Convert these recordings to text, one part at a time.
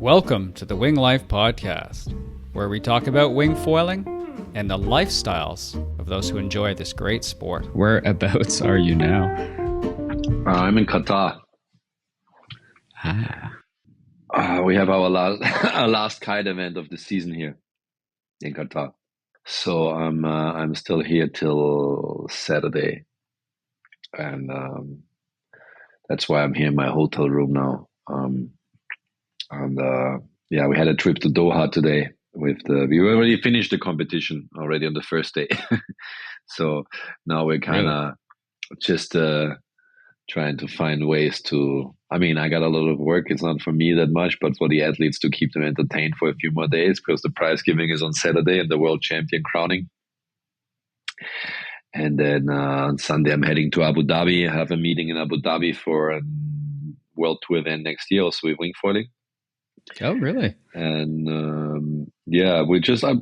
Welcome to the Wing Life Podcast, where we talk about wing foiling and the lifestyles of those who enjoy this great sport. Whereabouts are you now? I'm in Qatar. We have our last kite event of the season here in Qatar. So I'm still here till Saturday, and that's why I'm here in my hotel room now. We had a trip to Doha today. We already finished the competition already on the first day, so now we're kind of just trying to find ways to. I mean, I got a lot of work. It's not for me that much, but for the athletes to keep them entertained for a few more days, because the prize giving is on Saturday and the world champion crowning. And then on Sunday, I'm heading to Abu Dhabi. I have a meeting in Abu Dhabi for a world tour event next year, also with wing foiling. Oh, really? And I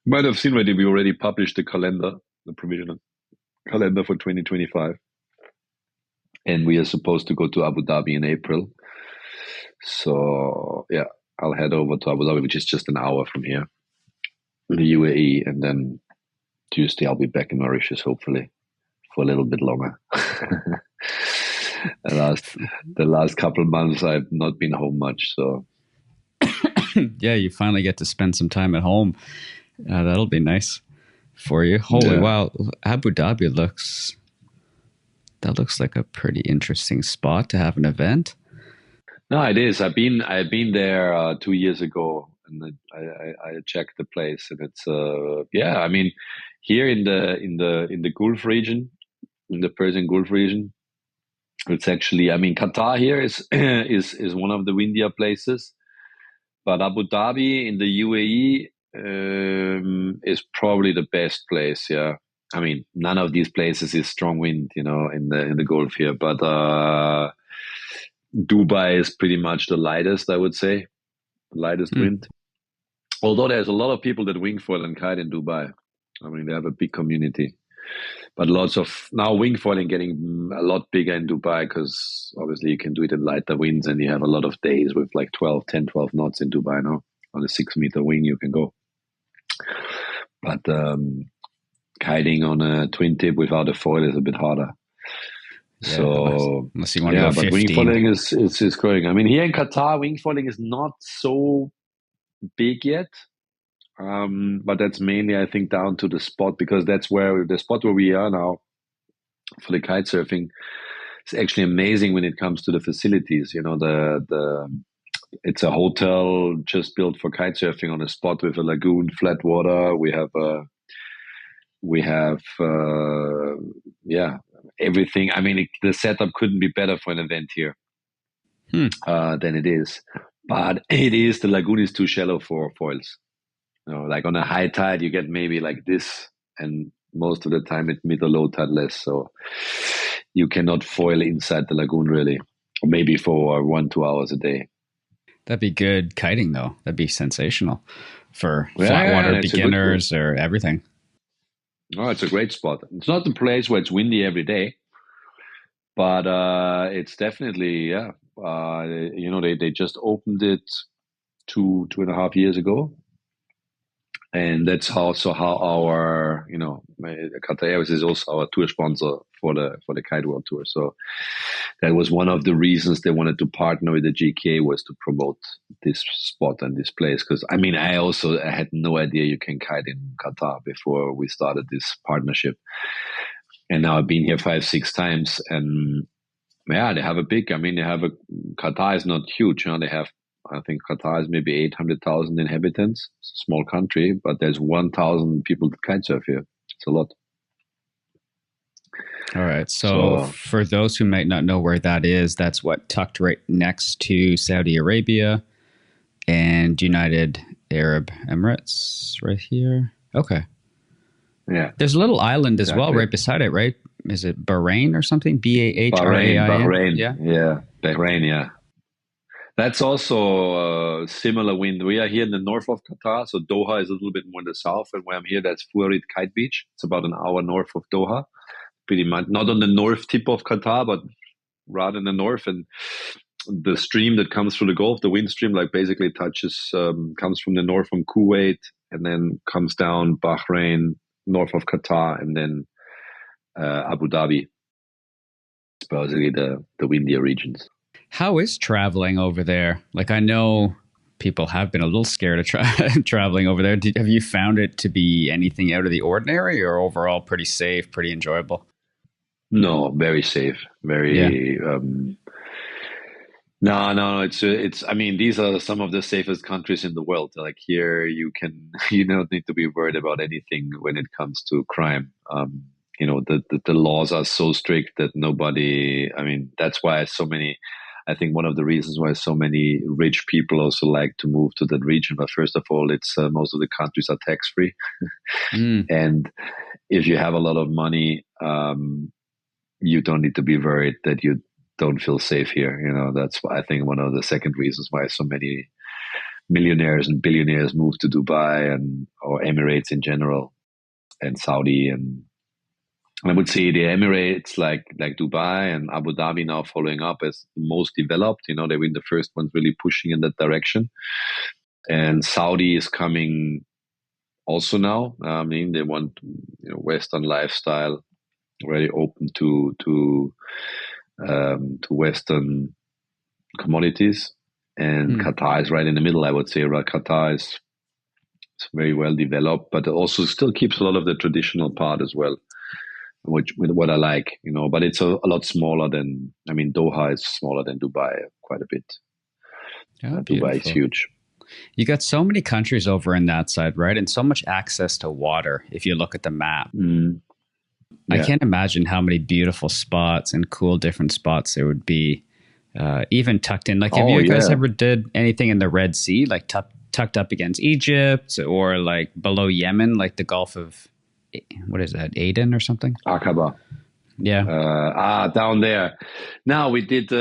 might have seen already. We already published the calendar, the provisional calendar for 2025. And we are supposed to go to Abu Dhabi in April. So, yeah, I'll head over to Abu Dhabi, which is just an hour from here, the UAE. And then Tuesday, I'll be back in Mauritius, hopefully, for a little bit longer. The last couple of months, I've not been home much. So, yeah, you finally get to spend some time at home. That'll be nice for you. Holy wow. Abu Dhabi looks like a pretty interesting spot to have an event. No, it is. I've been there 2 years ago, and I checked the place, and it's I mean, here in the Gulf region, in the Persian Gulf region, it's actually, I mean, Qatar here is one of the windier places, but Abu Dhabi in the UAE is probably the best place. Yeah. I mean, none of these places is strong wind, in the Gulf here, but Dubai is pretty much the lightest, I would say, lightest wind. Although there's a lot of people that wing foil and kite in Dubai. I mean, they have a big community, but lots of now wing foiling getting a lot bigger in Dubai, because obviously you can do it in lighter winds, and you have a lot of days with like 12 knots in Dubai now. On a 6-meter wing you can go, but kiting on a twin tip without a foil is a bit harder. Yeah, so unless you want to go 15. But wing foiling is growing. I mean, here in Qatar, wing foiling is not so big yet, but that's mainly, I think, down to the spot, because that's where the spot where we are now for the kite surfing is actually amazing when it comes to the facilities. It's a hotel just built for kite surfing on a spot with a lagoon, flat water. We have everything. I mean, the setup couldn't be better for an event here than it is. But the lagoon is too shallow for foils. Like on a high tide, you get maybe like this, and most of the time at mid or low tide less. So you cannot foil inside the lagoon really, or maybe for 1-2 hours a day. That'd be good kiting, though. That'd be sensational for flat water beginners or everything. Oh, it's a great spot. It's not the place where it's windy every day, but it's definitely, they just opened it 2.5 years ago. And that's also how our, Qatar Airways is also our tour sponsor for the Kite World Tour. So that was one of the reasons they wanted to partner with the GKA, was to promote this spot and this place. Because, I mean, I had no idea you can kite in Qatar before we started this partnership. And now I've been here 5-6 times. And, they have Qatar is not huge. They have, I think Qatar is maybe 800,000 inhabitants. It's a small country, but there's 1,000 people that kite surf here. It's a lot. All right. So for those who might not know where that is, that's tucked right next to Saudi Arabia and United Arab Emirates right here. Okay. Yeah. There's a little island as well right beside it, right? Is it Bahrain or something? Bahrain. Bahrain. Yeah. Bahrain, yeah. That's also a similar wind. We are here in the north of Qatar, so Doha is a little bit more in the south. And where I'm here, that's Fuarid Kite Beach. It's about an hour north of Doha. Pretty much not on the north tip of Qatar, but rather in the north. And the stream that comes through the Gulf, the wind stream, like basically touches, comes from the north from Kuwait and then comes down Bahrain, north of Qatar, and then Abu Dhabi. It's basically the windier regions. How is traveling over there? Like, I know people have been a little scared of traveling over there. Have you found it to be anything out of the ordinary, or overall pretty safe, pretty enjoyable? No, very safe. Very. Yeah. No. It's. I mean, these are some of the safest countries in the world. Like here, you don't need to be worried about anything when it comes to crime. The laws are so strict that nobody. I mean, that's why so many. I think one of the reasons why so many rich people also like to move to that region. But first of all, it's most of the countries are tax free, and if you have a lot of money, you don't need to be worried that you don't feel safe here. That's why I think one of the second reasons why so many millionaires and billionaires move to Dubai or Emirates in general, and Saudi. And I would say the Emirates, like Dubai and Abu Dhabi, now following up as the most developed. They were the first ones really pushing in that direction. And Saudi is coming also now. I mean, they want Western lifestyle, very open to Western commodities, and Qatar is right in the middle. I would say, right? Qatar is very well developed, but also still keeps a lot of the traditional part as well, which what I like, But it's a lot smaller than. I mean, Doha is smaller than Dubai quite a bit. Dubai is huge. You got so many countries over in that side, right? And so much access to water if you look at the map. I can't imagine how many beautiful spots and cool different spots there would be, even tucked in. Like, have you guys ever did anything in the Red Sea, like tucked up against Egypt, or like below Yemen, like the Gulf of, what is that, Aden or something? Aqaba. Yeah. Down there. Now we did, 2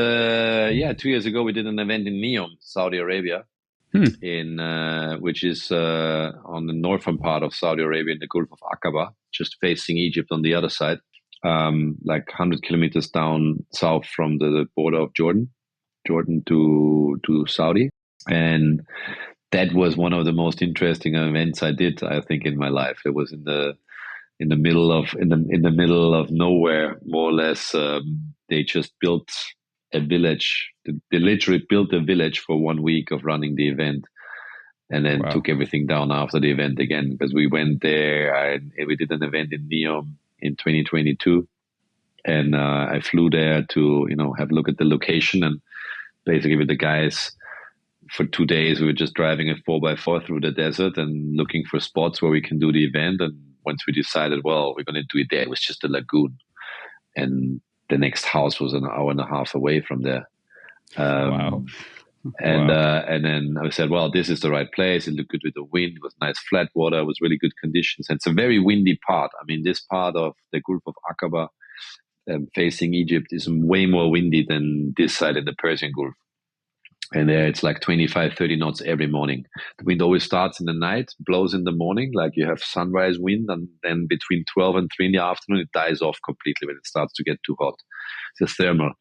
years ago, we did an event in Neom, Saudi Arabia, which is on the northern part of Saudi Arabia in the Gulf of Aqaba, just facing Egypt on the other side, like 100 kilometers down south from the border of Jordan to Saudi. And that was one of the most interesting events I did, I think, in my life. It was in the middle of nowhere, more or less. They just built a village. They literally built a village for 1 week of running the event, and then took everything down after the event again. Because we went there and we did an event in Neom in 2022, and I flew there to have a look at the location, and basically with the guys for 2 days we were just driving a 4x4 through the desert and looking for spots where we can do the event. And once we decided, well, we're going to do it there, it was just a lagoon, and the next house was an hour and a half away from there. Wow. And then I said, well, this is the right place. It looked good with the wind. It was nice flat water. It was really good conditions. And it's a very windy part. I mean, this part of the Gulf of Aqaba facing Egypt is way more windy than this side in the Persian Gulf. And there it's like 25, 30 knots every morning. The wind always starts in the night, blows in the morning, like you have sunrise wind, and then between 12 and 3 in the afternoon, it dies off completely when it starts to get too hot. It's a thermal,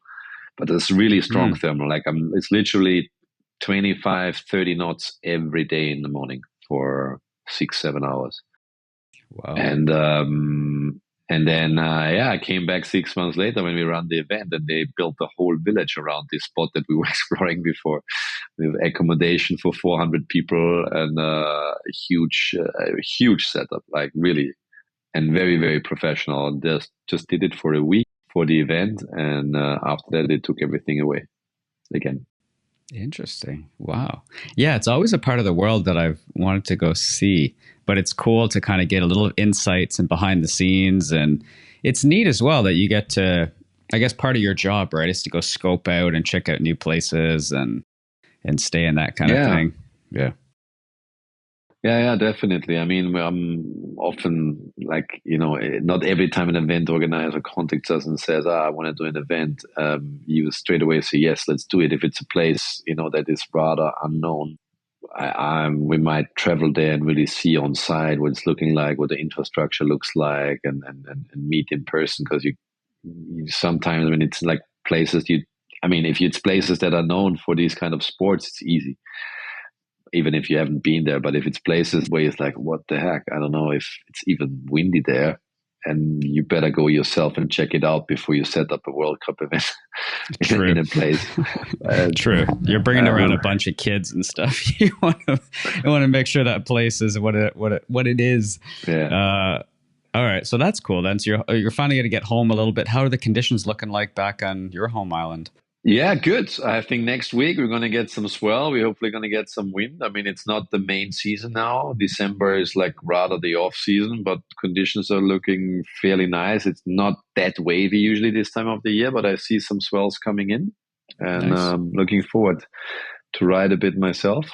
but it's really strong thermal. Like it's literally 25, 30 knots every day in the morning for 6-7 hours. Wow. And then, I came back 6 months later when we ran the event, and they built a whole village around this spot that we were exploring before, with accommodation for 400 people and a huge setup, like really, and very, very professional. Just did it for a week for the event, and after that, they took everything away again. Interesting. Wow. Yeah, it's always a part of the world that I've wanted to go see, but it's cool to kind of get a little insights and behind the scenes. And it's neat as well that you get to, I guess part of your job, right, is to go scope out and check out new places and stay in that kind of thing. Yeah. Yeah, definitely. I mean, I'm often like, not every time an event organizer contacts us and says, I want to do an event, you straight away say, yes, let's do it. If it's a place, that is rather unknown, we might travel there and really see on site what it's looking like, what the infrastructure looks like, and meet in person. Because you sometimes when it's like places you I mean, if it's places that are known for these kind of sports, it's easy, even if you haven't been there. But if it's places where it's like, what the heck? I don't know if it's even windy there. And you better go yourself and check it out before you set up a World Cup event in a place. True. You're bringing around a bunch of kids and stuff. You want to make sure that place is what it is. Yeah. All right. So that's cool. Then so you're finally going to get home a little bit. How are the conditions looking like back on your home island? Yeah, good. I think next week we're going to get some swell. We're hopefully going to get some wind. I mean, it's not the main season now. December is like rather the off season, but conditions are looking fairly nice. It's not that wavy usually this time of the year, but I see some swells coming in, and Nice. looking forward to ride a bit myself.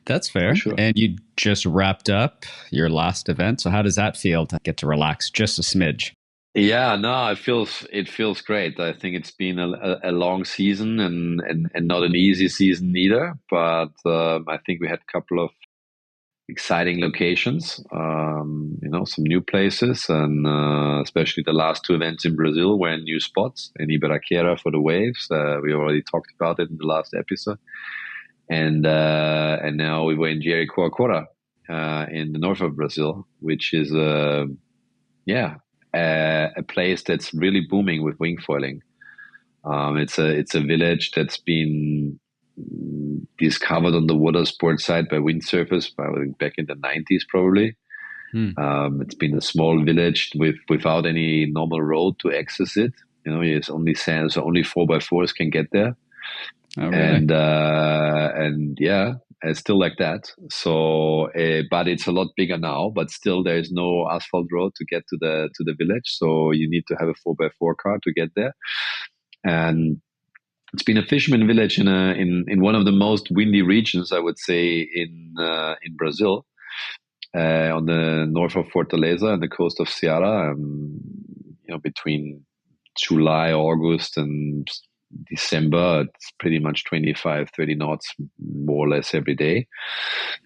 That's fair. Sure. And you just wrapped up your last event. So how does that feel to get to relax just a smidge? Yeah, no, it feels great. I think it's been a long season and not an easy season either. But I think we had a couple of exciting locations, some new places, and especially the last two events in Brazil were in new spots. In Jericoacoara for the waves, we already talked about it in the last episode, and now we were in Jericoacoara in the north of Brazil, which is a place that's really booming with wing foiling. It's a village that's been discovered on the water sports side by windsurfers back in the 90s probably. It's been a small village without any normal road to access it. It's only sand, so only 4x4s can get there. Oh, really? And yeah, it's still like that. So, but it's a lot bigger now. But still, there is no asphalt road to get to the village. So you need to have a 4x4 car to get there. And it's been a fisherman village in one of the most windy regions, I would say, in Brazil, on the north of Fortaleza and the coast of Ceará. Between July, August, and December, it's pretty much 25, 30 knots more or less every day.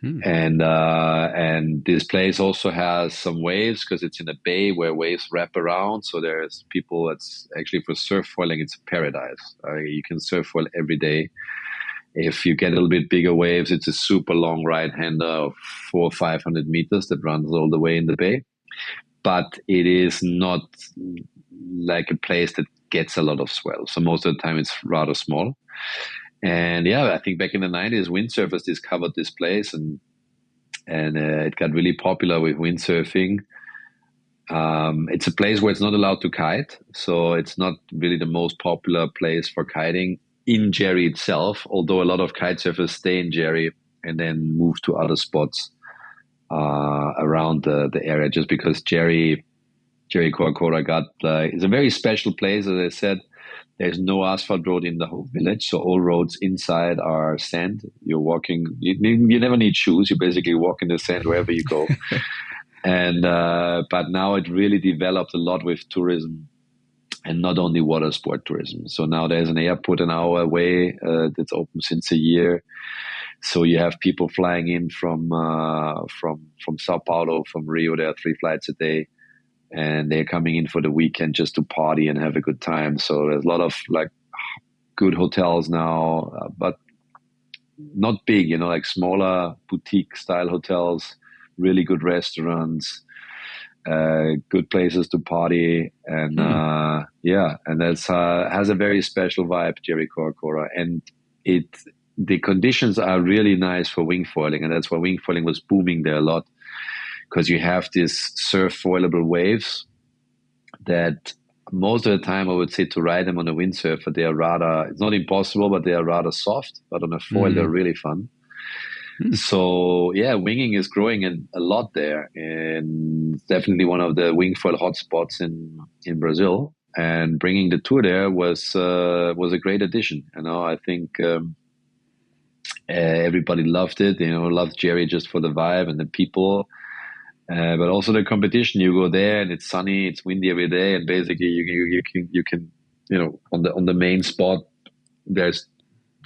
And this place also has some waves because it's in a bay where waves wrap around. So there's people that's actually for surf foiling, it's a paradise. You can surf foil every day. If you get a little bit bigger waves, it's a super long right hander of 400 or 500 meters that runs all the way in the bay. But it is not like a place that gets a lot of swell. So most of the time it's rather small. And yeah, I think back in the 90s, windsurfers discovered this place and it got really popular with windsurfing. It's a place where it's not allowed to kite. So it's not really the most popular place for kiting in Jerry itself, although a lot of kite surfers stay in Jerry and then move to other spots around the area, just because Jericoacoara is a very special place. As I said, there's no asphalt road in the whole village, so all roads inside are sand. You're walking, you never need shoes. You basically walk in the sand wherever you go. And but now it really developed a lot with tourism, and not only water sport tourism. So now there's an airport an hour away that's open since a year. So you have people flying in from Sao Paulo, from Rio. There are 3 flights a day, and they're coming in for the weekend just to party and have a good time. So there's a lot of like good hotels now, but not big, like smaller boutique style hotels, really good restaurants, good places to party, and and that's has a very special vibe, Jericoacoara, and the conditions are really nice for wing foiling, and that's why wing foiling was booming there a lot, because you have these surf foilable waves that most of the time I would say to ride them on a windsurfer, they are rather, it's not impossible, but they are rather soft, but on a foil they're really fun. So yeah, winging is growing a lot there, and definitely one of the wing foil hotspots in Brazil. And bringing the tour there was a great addition. I think everybody loved it. Loved Jerry just for the vibe and the people, but also the competition. You go there and it's sunny, it's windy every day, and basically you can on the main spot. There's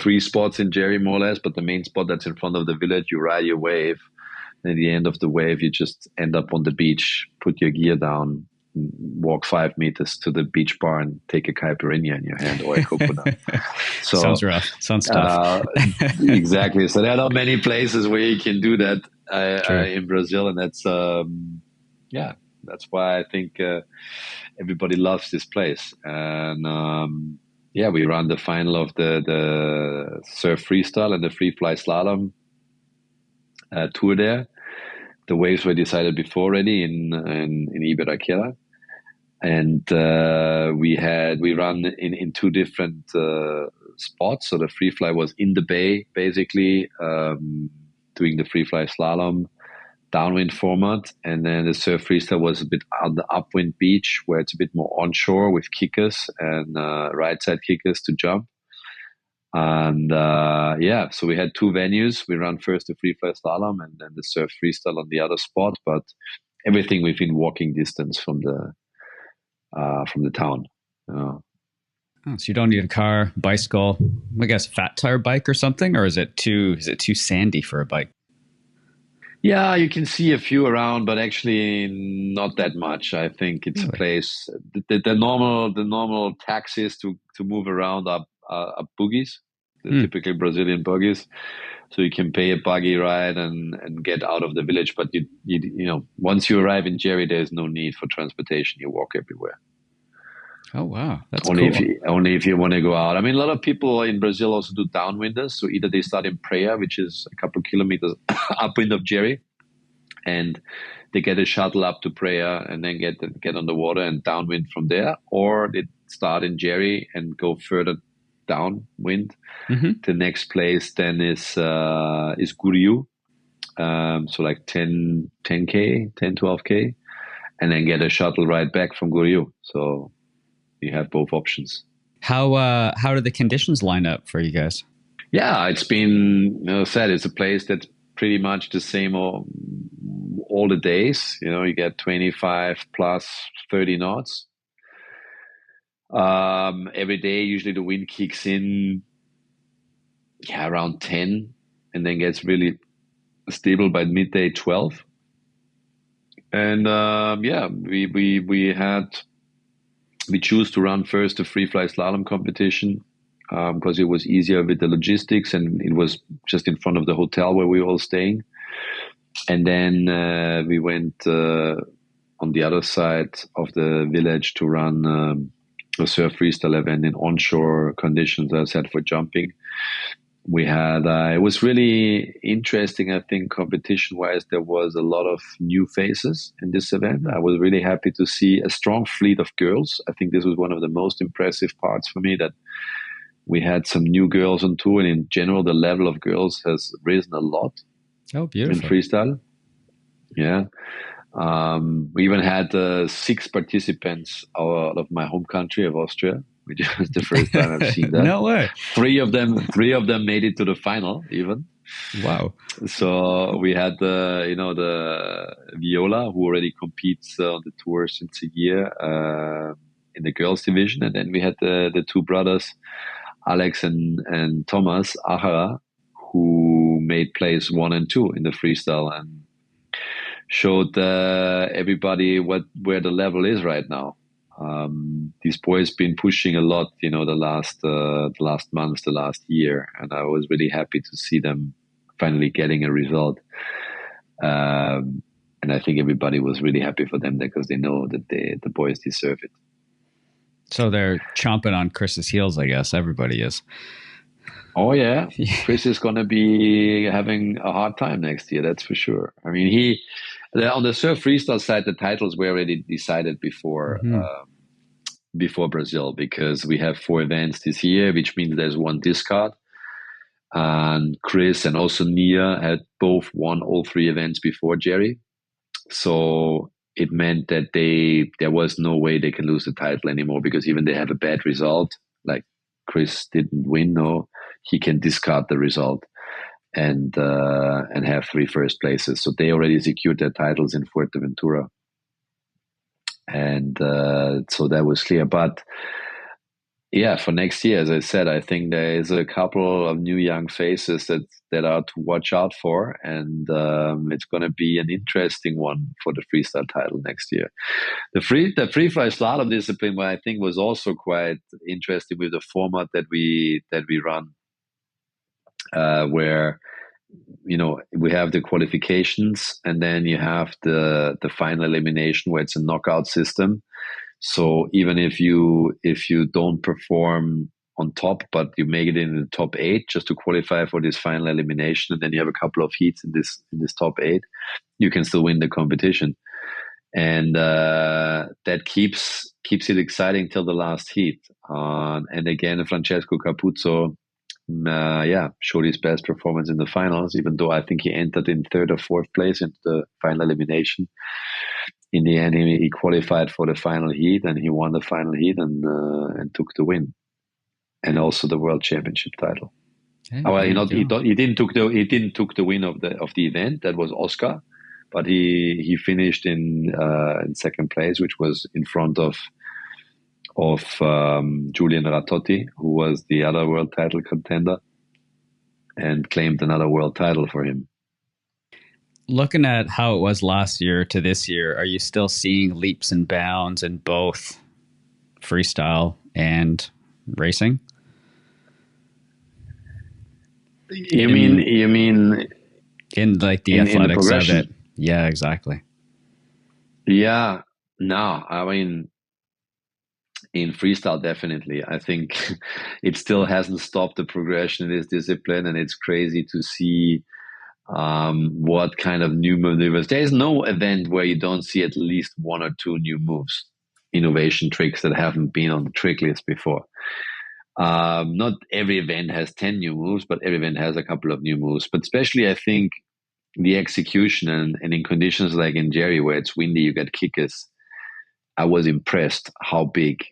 3 spots in Jerry more or less, but the main spot that's in front of the village, you ride your wave. And at the end of the wave, you just end up on the beach, put your gear down, walk 5 meters to the beach bar and take a caipirinha in your hand or a coconut. So sounds rough. Sounds tough. Exactly. So there are not many places where you can do that True. in Brazil, and that's that's why I think everybody loves this place. And we ran the final of the surf freestyle and the free fly slalom tour there. The waves were decided before already in Ibiraquera. And we ran in two different spots. So the free fly was in the bay, basically, doing the free fly slalom downwind format. And then the surf freestyle was a bit on the upwind beach, where it's a bit more onshore with kickers and right side kickers to jump. And so we had two venues. We ran first the free fly slalom and then the surf freestyle on the other spot, but everything within walking distance from the town. Oh, so you don't need a car, bicycle, I guess fat tire bike or something, or is it too sandy for a bike? Yeah, you can see a few around, but actually not that much. I think it's a place. The normal taxis to move around are buggies, the typical Brazilian buggies. So you can pay a buggy ride and get out of the village. But you know, once you arrive in Jeri, there's no need for transportation. You walk everywhere. Oh wow, that's only cool. Only if you want to go out. I mean, a lot of people in Brazil also do downwinders. So either they start in Praia, which is a couple of kilometers upwind of Jeri, and they get a shuttle up to Praia and then get on the water and downwind from there, or they start in Jeri and go further downwind. Mm-hmm. The next place then is Guriu, so like 10K, 12K, and then get a shuttle ride back from Guriu. So you have both options. How do the conditions line up for you guys? Yeah, it's been said it's a place that's pretty much the same all the days. You know, you get 25 plus 30 knots. Every day, usually the wind kicks in around 10 and then gets really stable by midday 12. And we choose to run first the free fly slalom competition because it was easier with the logistics and it was just in front of the hotel where we were all staying. And then we went on the other side of the village to run a surf freestyle event in onshore conditions, as I said, for jumping. We had, it was really interesting, I think, competition-wise. There was a lot of new faces in this event. I was really happy to see a strong fleet of girls. I think this was one of the most impressive parts for me, that we had some new girls on tour, and in general, the level of girls has risen a lot. Oh, beautiful. In freestyle. Yeah. We even had 6 participants out of my home country of Austria, which was the first time I've seen that. No way. Three of them made it to the final even. Wow. So we had the Viola, who already competes on the tour since a year in the girls division, and then we had the two brothers, Alex and Thomas Achara, who made place 1 and 2 in the freestyle and showed everybody where the level is right now. These boys been pushing a lot, the last months, the last year, and I was really happy to see them finally getting a result. And I think everybody was really happy for them because they know that the boys deserve it. So they're chomping on Chris's heels, I guess. Everybody is. Oh yeah, Chris is going to be having a hard time next year. That's for sure. I mean, on the surf freestyle side, the titles were already decided before Brazil, because we have 4 events this year, which means there's 1 discard. And Chris and also Nia had both won all 3 events before Jeri, so it meant that there was no way they can lose the title anymore, because even they have a bad result, like Chris didn't win, no, he can discard the result and have 3 first places. So they already secured their titles in Fuerteventura. And so that was clear. But Yeah, for next year, as I said, I think there is a couple of new young faces that are to watch out for, and it's going to be an interesting one for the freestyle title next year. The free fly slalom discipline, what I think was also quite interesting with the format that we run, where we have the qualifications and then you have the final elimination where it's a knockout system. So even if you don't perform on top, but you make it in the top eight just to qualify for this final elimination, and then you have a couple of heats in this top eight, you can still win the competition, and that keeps it exciting till the last heat. And again, Francesco Capuzzo, showed his best performance in the finals, even though I think he entered in third or fourth place into the final elimination. In the end, he qualified for the final heat and he won the final heat and took the win, and also the world championship title. Hey, Well, he didn't took the win of the event. That was Oscar, but he finished in second place, which was in front of Julian Ratotti, who was the other world title contender, and claimed another world title for him. Looking at how it was last year to this year, are you still seeing leaps and bounds in both freestyle and racing? You mean in like the athletics of it? Yeah, exactly. Yeah, no, I mean, in freestyle, definitely. I think it still hasn't stopped the progression in this discipline, and it's crazy to see what kind of new maneuvers. There is no event where you don't see at least one or two new moves, innovation tricks that haven't been on the trick list before. Not every event has 10 new moves, but every event has a couple of new moves. But especially, I think, the execution and in conditions like in Jerry, where it's windy, you get kickers. I was impressed how big,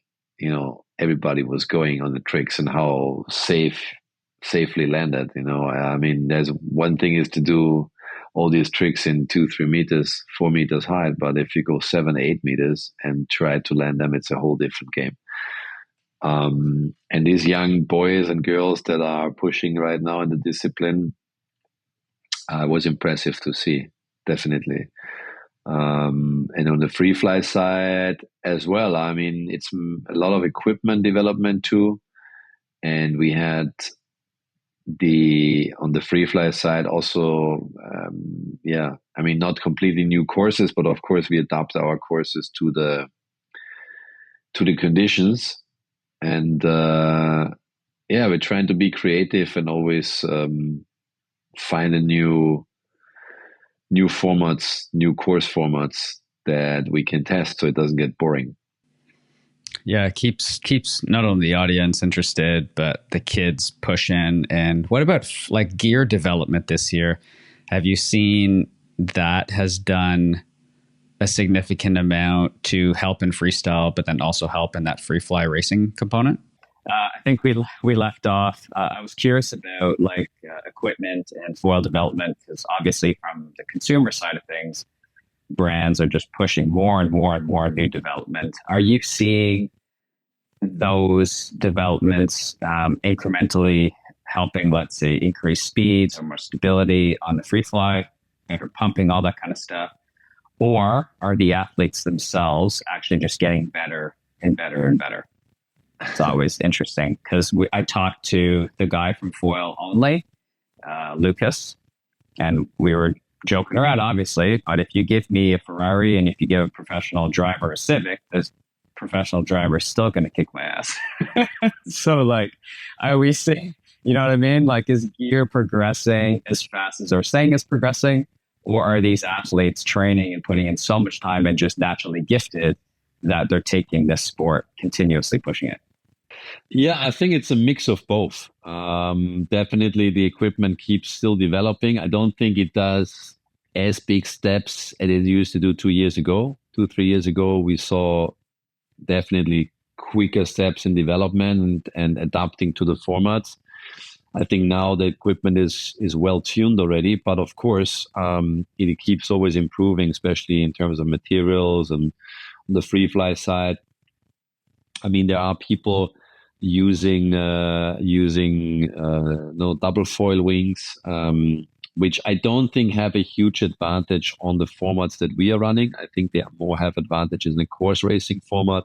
everybody was going on the tricks and how safely landed. I mean, there's one thing is to do all these tricks in 2-3 meters, 4 meters high, but if you go 7-8 meters and try to land them, it's a whole different game. And these young boys and girls that are pushing right now in the discipline, was impressive to see, definitely. And on the free fly side as well, I mean, it's a lot of equipment development too. And we had on the free fly side also, I mean, not completely new courses, but of course we adapt our courses to the conditions. And we're trying to be creative and always find a new formats, new course formats that we can test so it doesn't get boring. Yeah, it keeps not only the audience interested, but the kids pushing. And what about like gear development this year? Have you seen that has done a significant amount to help in freestyle, but then also help in that free fly racing component? I think we left off. I was curious about equipment and foil development, because obviously from the consumer side of things, brands are just pushing more and more and more new development. Are you seeing those developments incrementally helping, let's say, increase speeds or more stability on the free fly, better pumping, all that kind of stuff? Or are the athletes themselves actually just getting better and better and better? It's always interesting, because I talked to the guy from Foil Only, Lucas, and we were joking around, obviously, but if you give me a Ferrari and if you give a professional driver a Civic, this professional driver is still going to kick my ass. So like, I always say, you know what I mean? Like, is gear progressing as fast as they're saying it's progressing? Or are these athletes training and putting in so much time and just naturally gifted that they're taking this sport, continuously pushing it? Yeah, I think it's a mix of both. Definitely the equipment keeps still developing. I don't think it does as big steps as it used to do 2 years ago. 3 years ago, we saw definitely quicker steps in development and adapting to the formats. I think now the equipment is well tuned already, but of course, it keeps always improving, especially in terms of materials and on the free fly side. I mean, there are people using no double foil wings, which I don't think have a huge advantage on the formats that we are running. I think they more have advantages in the course racing format,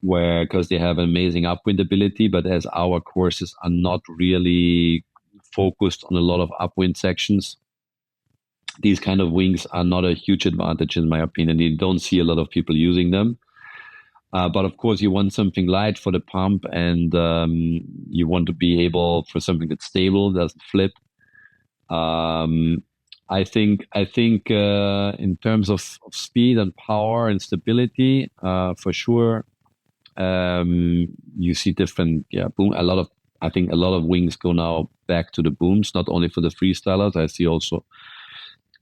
where because they have amazing upwind ability, but as our courses are not really focused on a lot of upwind sections, these kind of wings are not a huge advantage in my opinion. You don't see a lot of people using them. But of course, you want something light for the pump, and you want to be able for something that's stable, doesn't flip. I think in terms of speed and power and stability, for sure, you see different boom. I think a lot of wings go now back to the booms, not only for the freestylers. I see also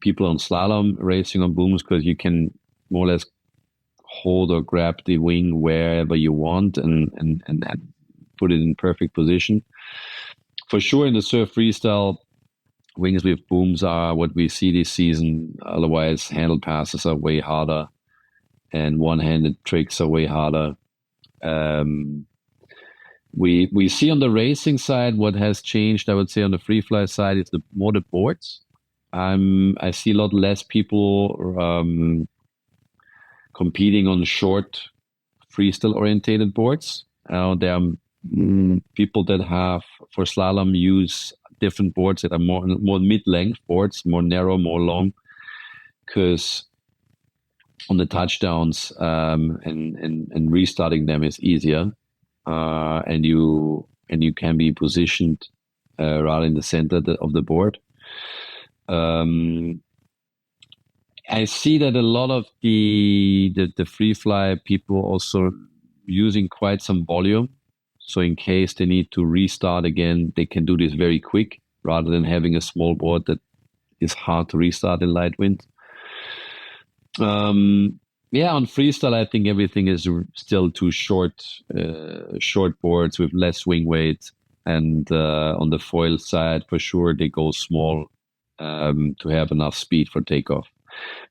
people on slalom racing on booms, because you can more or less hold or grab the wing wherever you want and put it in perfect position. For sure, in the surf freestyle, wings with booms are what we see this season. Otherwise, handle passes are way harder, and one-handed tricks are way harder. We see on the racing side what has changed. I would say on the free fly side, it's more the boards. I see a lot less people competing on short freestyle orientated boards. There are people that have for slalom use different boards that are more mid-length boards, more narrow, more long, because on the touchdowns and restarting them is easier, and you can be positioned right in the center of the board. I see that a lot of the free fly people also using quite some volume. So in case they need to restart again, they can do this very quick rather than having a small board that is hard to restart in light wind. On freestyle, I think everything is still too short boards with less wing weight. And on the foil side, for sure, they go small to have enough speed for takeoff.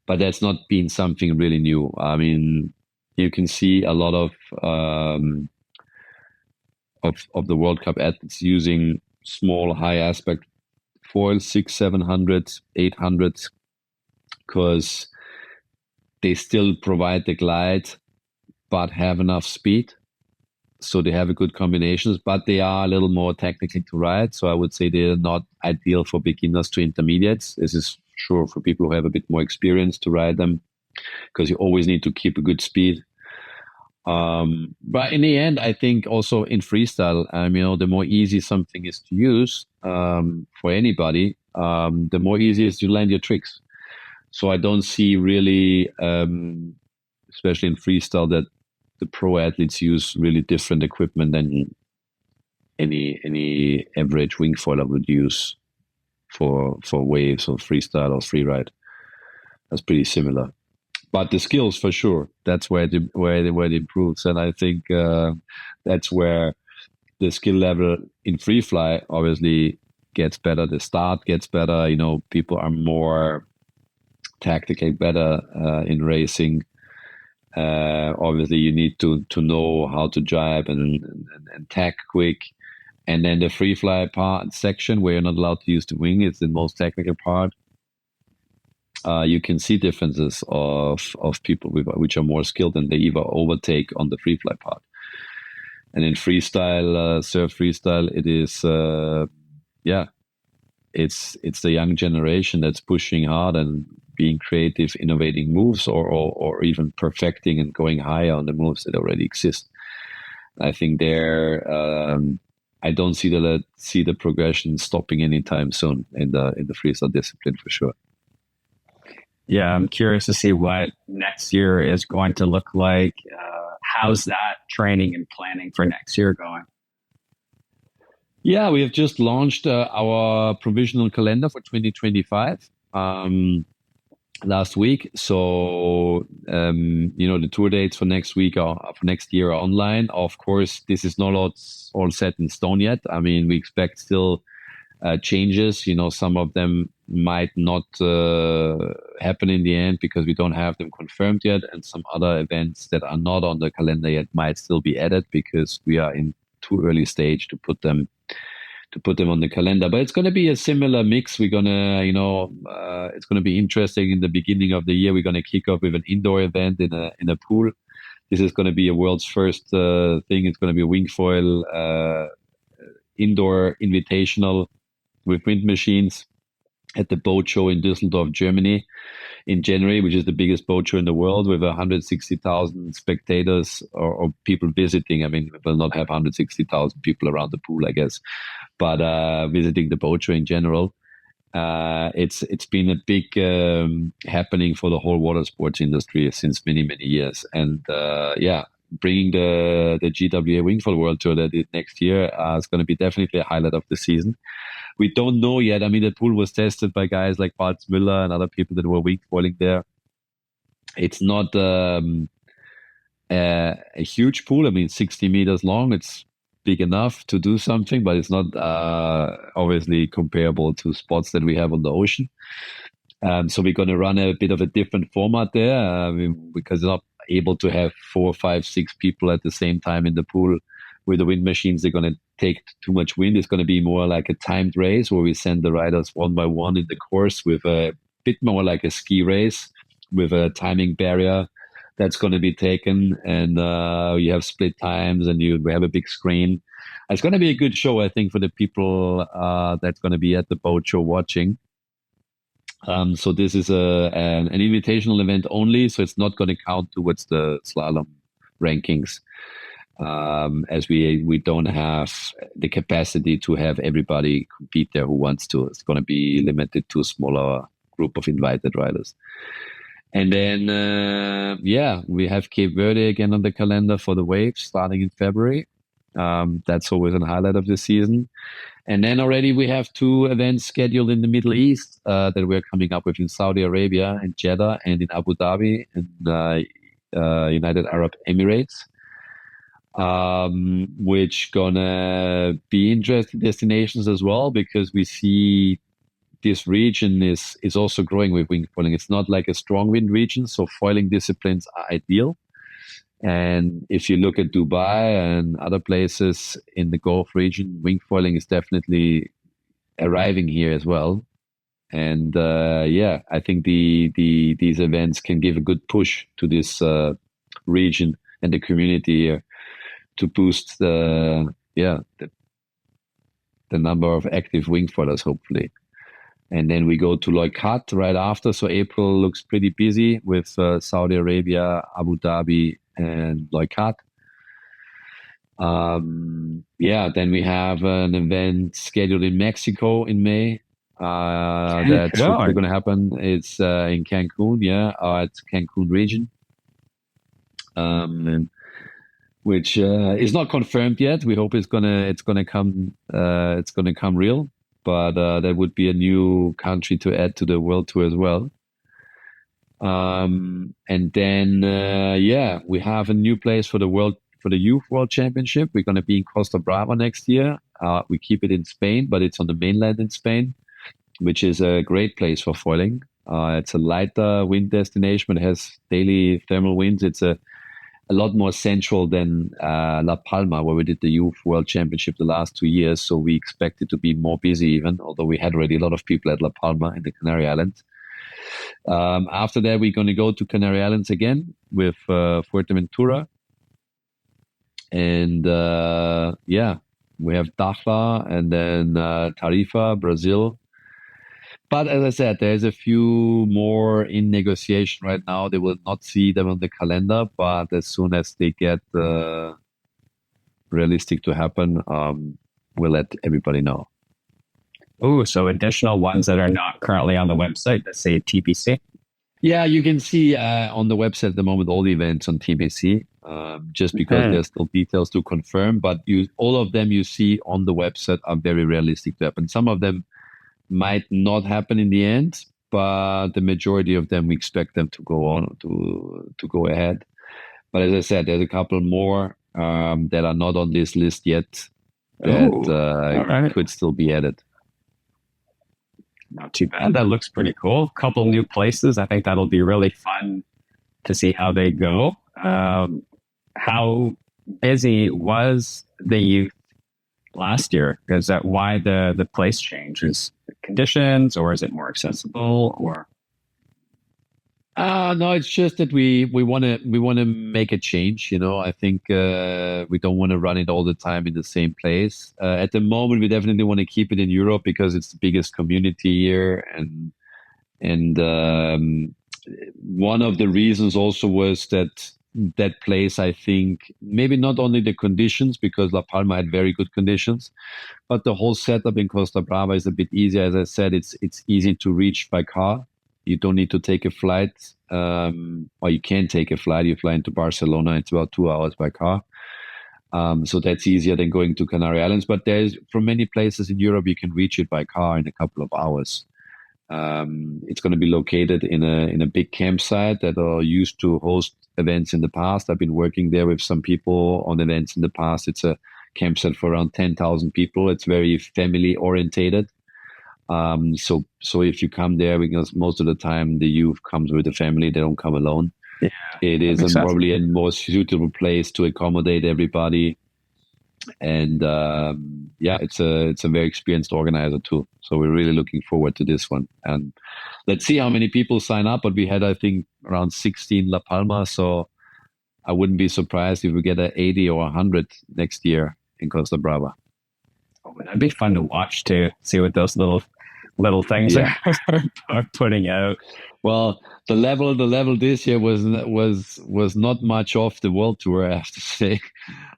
But that's not been something really new. I mean, you can see a lot of the World Cup athletes using small, high aspect foil, 600, 700, 800, because they still provide the glide, but have enough speed. So they have a good combinations, but they are a little more technically to ride. So I would say they're not ideal for beginners to intermediates. This is sure for people who have a bit more experience to ride them, because you always need to keep a good speed. But in the end, I think also in freestyle, the more easy something is to use for anybody, the more easy it is to land your tricks. So I don't see really, especially in freestyle, that the pro athletes use really different equipment than any average wing foiler would use for waves or freestyle or free ride. That's pretty similar. But the skills, for sure, that's where it improves. And I think that's where the skill level in free fly obviously gets better. The start gets better. People are more tactically better in racing. Obviously, you need to know how to jibe and tack quick. And then the free fly part section where you're not allowed to use the wing is the most technical part. You can see differences of people which are more skilled, and they either overtake on the free fly part. And in freestyle, surf freestyle, it is, it's the young generation that's pushing hard and being creative, innovating moves, or even perfecting and going higher on the moves that already exist. I think I don't see the progression stopping anytime soon in the freestyle discipline, for sure. Yeah, I'm curious to see what next year is going to look like. How's that training and planning for next year going? Yeah, we have just launched our provisional calendar for 2025 last week. So, the tour dates for next week or for next year are online. Of course, this is not all set in stone yet. I mean, we expect still changes. Some of them might not happen in the end because we don't have them confirmed yet, and some other events that are not on the calendar yet might still be added because we are in too early stage to put them on the calendar. But it's going to be a similar mix. We're going to, it's going to be interesting. In the beginning of the year, we're going to kick off with an indoor event in a pool. This is going to be a world's first thing. It's going to be a wing foil indoor invitational with wind machines at the boat show in Düsseldorf, Germany, in January, which is the biggest boat show in the world, with 160,000 spectators or people visiting. I mean, we'll not have 160,000 people around the pool, I guess, but visiting the boat show in general. It's been a big happening for the whole water sports industry since many years, and bringing the GWA Wingfoil World Tour that is next year is going to be definitely a highlight of the season. We don't know yet. I mean, the pool was tested by guys like Bart Miller and other people that were wingfoiling there. It's not a huge pool. I mean, 60 meters long. It's big enough to do something, but it's not obviously comparable to spots that we have on the ocean. So we're going to run a bit of a different format there because we're not able to have 4, 5, 6 people at the same time in the pool. With the wind machines, they're going to take too much wind. It's going to be more like a timed race where we send the riders one by one in the course, with a bit more like a ski race with a timing barrier that's going to be taken. And you have split times and we have a big screen. It's going to be a good show, I think, for the people that's going to be at the boat show watching. So this is an invitational event only, so it's not going to count towards the slalom rankings. As we don't have the capacity to have everybody compete there who wants to. It's going to be limited to a smaller group of invited riders. And then, we have Cape Verde again on the calendar for the waves starting in February. That's always a highlight of the season. And then already we have 2 events scheduled in the Middle East that we're coming up with in Saudi Arabia and Jeddah, and in Abu Dhabi and United Arab Emirates. Which gonna be interesting destinations as well, because we see this region is also growing with wing foiling. It's not like a strong wind region, so foiling disciplines are ideal. And if you look at Dubai and other places in the Gulf region, wing foiling is definitely arriving here as well. And I think these events can give a good push to this region and the community here, to boost the number of active wingfoilers, hopefully. And then we go to Leukat right after. So April looks pretty busy with Saudi Arabia, Abu Dhabi, and Leukat. Then we have an event scheduled in Mexico in May. That's hopefully going to happen. It's in Cancun, it's Cancun region. Which is not confirmed yet. We hope it's gonna come real. But that would be a new country to add to the world tour as well. And then we have a new place for the Youth World Championship. We're gonna be in Costa Brava next year. We keep it in Spain, but it's on the mainland in Spain, which is a great place for foiling. It's a lighter wind destination, but it has daily thermal winds. It's a lot more central than La Palma, where we did the Youth World Championship the last 2 years. So we expect it to be more busy even, although we had already a lot of people at La Palma in the Canary Islands. After that, we're going to go to Canary Islands again with Fuerteventura. And we have Dakhla and then Tarifa, Brazil. But as I said, there's a few more in negotiation right now. They will not see them on the calendar, but as soon as they get realistic to happen, we'll let everybody know. Oh, so additional ones that are not currently on the website, let's say TBC? Yeah, you can see on the website at the moment all the events on TBC, just because there's still details to confirm. But all of them you see on the website are very realistic to happen. Some of them might not happen in the end, but the majority of them we expect them to go on to go ahead. But as I said, there's a couple more that are not on this list yet that could still be added. Not too bad. That looks pretty cool. Couple new places. I think that'll be really fun to see how they go. How busy was the Youth last year? Is that why the place change? Is it conditions, or is it more accessible, or? No, it's just that we want to make a change. I think we don't want to run it all the time in the same place. At the moment, we definitely want to keep it in Europe because it's the biggest community here, and one of the reasons also was that that place, I think, maybe not only the conditions, because La Palma had very good conditions, but the whole setup in Costa Brava is a bit easier. As I said, it's easy to reach by car. You don't need to take a flight, or you can take a flight. You fly into Barcelona. It's about 2 hours by car. So that's easier than going to Canary Islands. But from many places in Europe, you can reach it by car in a couple of hours. It's going to be located in a big campsite that are used to host events in the past. I've been working there with some people on events in the past. It's a campsite for around 10,000 people. It's very family orientated. So if you come there, because most of the time the youth comes with the family, they don't come alone. Yeah, it is probably a more suitable place to accommodate everybody. And it's a very experienced organizer too. So we're really looking forward to this one. And let's see how many people sign up. But we had, I think, around 16 La Palma. So I wouldn't be surprised if we get a 80 or 100 next year in Costa Brava. Oh, that'd be fun to watch too. See what those little things are putting out. Well, the level this year was not much off the world tour, I have to say.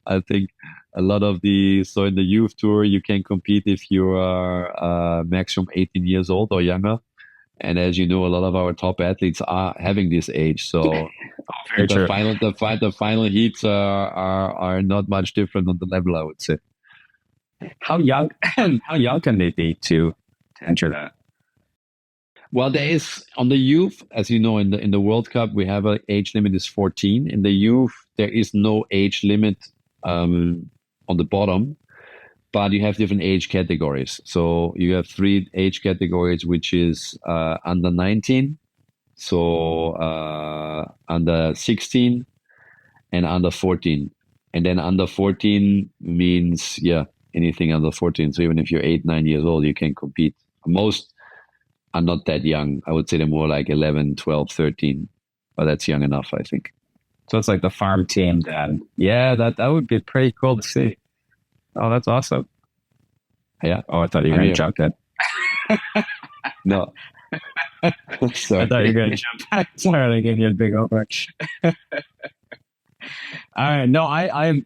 I think a lot of so in the youth tour, you can compete if you are maximum 18 years old or younger. And as you know, a lot of our top athletes are having this age. So the final heats are not much different on the level, I would say. How young can they be to enter that? Well, there is on the youth, as you know, in the World Cup, we have an age limit is 14. In the youth, there is no age limit on the bottom, but you have different age categories. So you have 3 age categories, which is under 19, so under 16, and under 14. And then under 14 means, anything under 14. So even if you're 8, 9 years old, you can compete. Most are not that young. I would say they're more like 11, 12, 13. But that's young enough, I think. So it's like the farm team then. Yeah, that would be pretty cool to see. Oh, that's awesome. Yeah. Oh, I thought you were going to jump in. No. Sorry. I thought you were going to jump back. Sorry, I gave you a big over. All right. No, I'm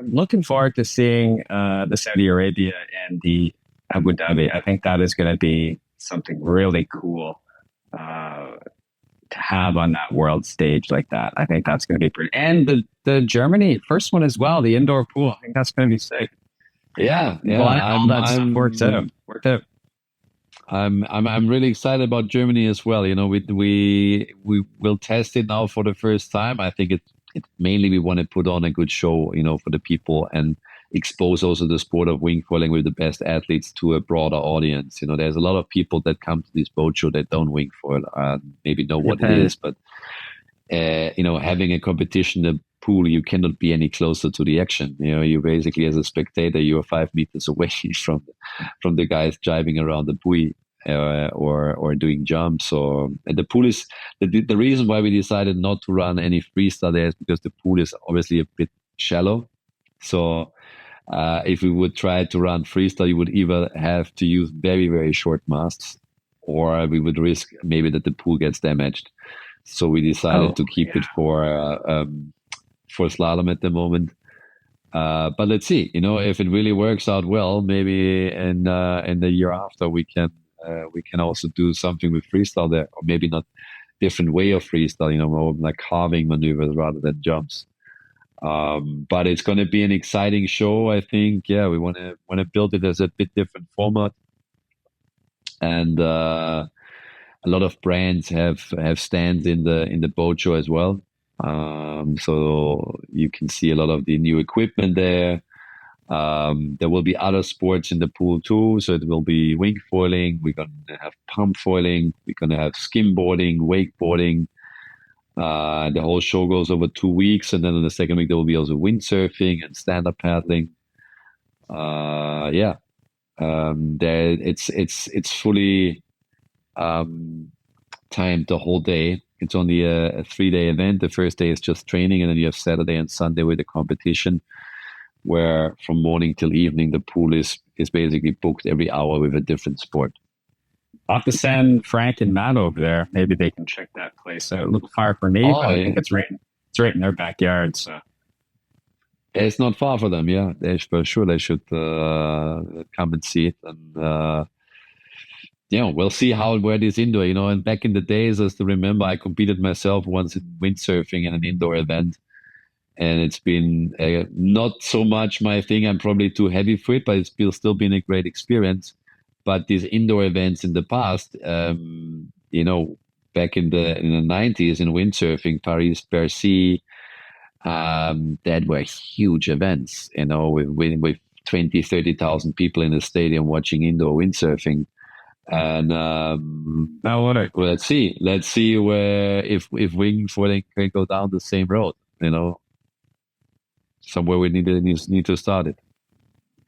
looking forward to seeing the Saudi Arabia and the Abu Dhabi. I think that is going to be something really cool to have on that world stage like that. I think that's going to be pretty. And the Germany first one as well, the indoor pool. I think that's going to be sick. Yeah. Worked out. I'm really excited about Germany as well. We will test it now for the first time. I think it mainly we want to put on a good show, for the people and expose also the sport of wing foiling with the best athletes to a broader audience. There's a lot of people that come to this boat show that don't wing foil, maybe know what it is, but having a competition in the pool, you cannot be any closer to the action. You basically, as a spectator, you are 5 meters away from the guys driving around the buoy or doing jumps. And the pool is the reason why we decided not to run any freestyle there is because the pool is obviously a bit shallow. So if we would try to run freestyle, you would either have to use very, very short masts, or we would risk maybe that the pool gets damaged. So we decided to keep it for slalom at the moment. But let's see, if it really works out well, maybe in the year after we can also do something with freestyle there, or maybe not different way of freestyle, more like carving maneuvers rather than jumps. But it's going to be an exciting show, I think. Yeah, we want to build it as a bit different format, and a lot of brands have stands in the boat show as well. So you can see a lot of the new equipment there. There will be other sports in the pool too. So it will be wing foiling. We're going to have pump foiling. We're going to have skimboarding, wakeboarding. The whole show goes over 2 weeks, and then in the second week there will be also windsurfing and stand-up paddling. yeah, there it's fully timed the whole day. It's only a 3-day event. The first day is just training, and then you have Saturday and Sunday with the competition, where from morning till evening the pool is basically booked every hour with a different sport. I'll have to send Frank and Matt over there. Maybe they can check that place out. A little far for me, but I think it's right in their backyard. So it's not far for them. Yeah, for sure they should come and see it. And we'll see where it is indoor. And back in the days, as to remember, I competed myself once in windsurfing in an indoor event, and it's been not so much my thing. I'm probably too heavy for it, but it's still been a great experience. But these indoor events in the past, back in the 90s in windsurfing, Paris-Bercy, that were huge events, with 20, 30,000 people in the stadium watching indoor windsurfing. And let's see where if wingfoiling can go down the same road, somewhere we need to start it.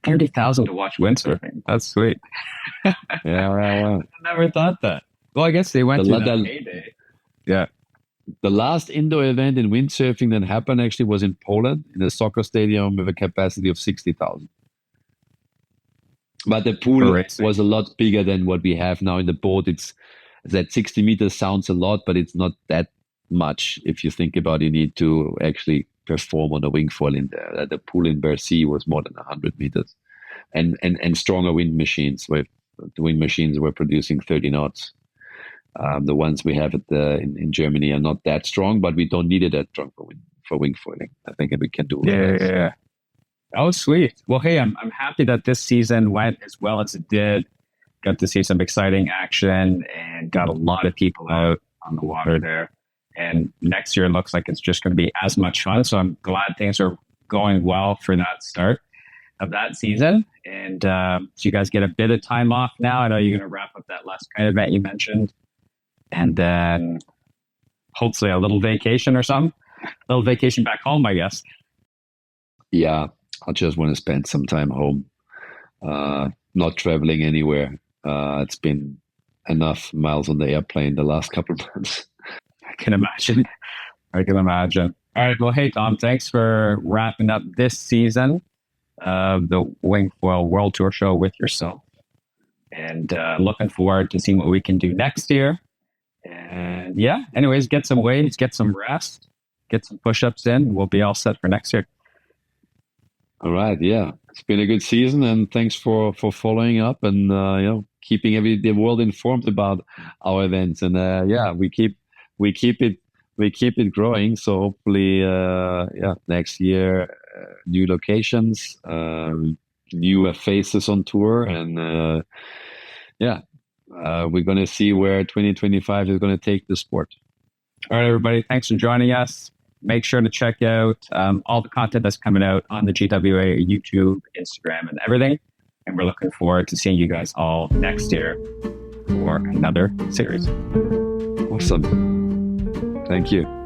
30,000 to watch windsurfing. That's sweet. Yeah, well. I never thought that. Well, I guess they went to that heyday. Yeah. The last indoor event in windsurfing that happened actually was in Poland, in a soccer stadium with a capacity of 60,000. But the pool was a lot bigger than what we have now in the boat. It's that 60 meters sounds a lot, but it's not that much. If you think about it, you need to actually perform on a wingfoil in there. The pool in Bercy was more than 100 meters, and stronger wind machines. Where the wind machines were producing 30 knots. The ones we have in Germany are not that strong, but we don't need it that strong for wingfoiling. I think we can do it. Yeah. Oh, sweet. Well, hey, I'm happy that this season went as well as it did. Got to see some exciting action and got a lot of people out on the water there. And next year looks like it's just going to be as much fun. So I'm glad things are going well for that start of that season. And so you guys get a bit of time off now. I know you're going to wrap up that last kind of event you mentioned. And then hopefully a little vacation or something. A little vacation back home, I guess. Yeah, I just want to spend some time home. Not traveling anywhere. It's been enough miles on the airplane the last couple of months. I can imagine. All right. Well, hey, Tom, thanks for wrapping up this season of the Wingfoil World Tour Show with yourself. And looking forward to seeing what we can do next year. And yeah, anyways, get some waves, get some rest, get some push-ups in. We'll be all set for next year. All right. Yeah. It's been a good season, and thanks for following up and, keeping the world informed about our events. And we keep it growing. So hopefully, next year, new locations, newer faces on tour, and we're going to see where 2025 is going to take the sport. All right, everybody. Thanks for joining us. Make sure to check out all the content that's coming out on the GWA YouTube, Instagram, and everything. And we're looking forward to seeing you guys all next year for another series. Awesome. Thank you.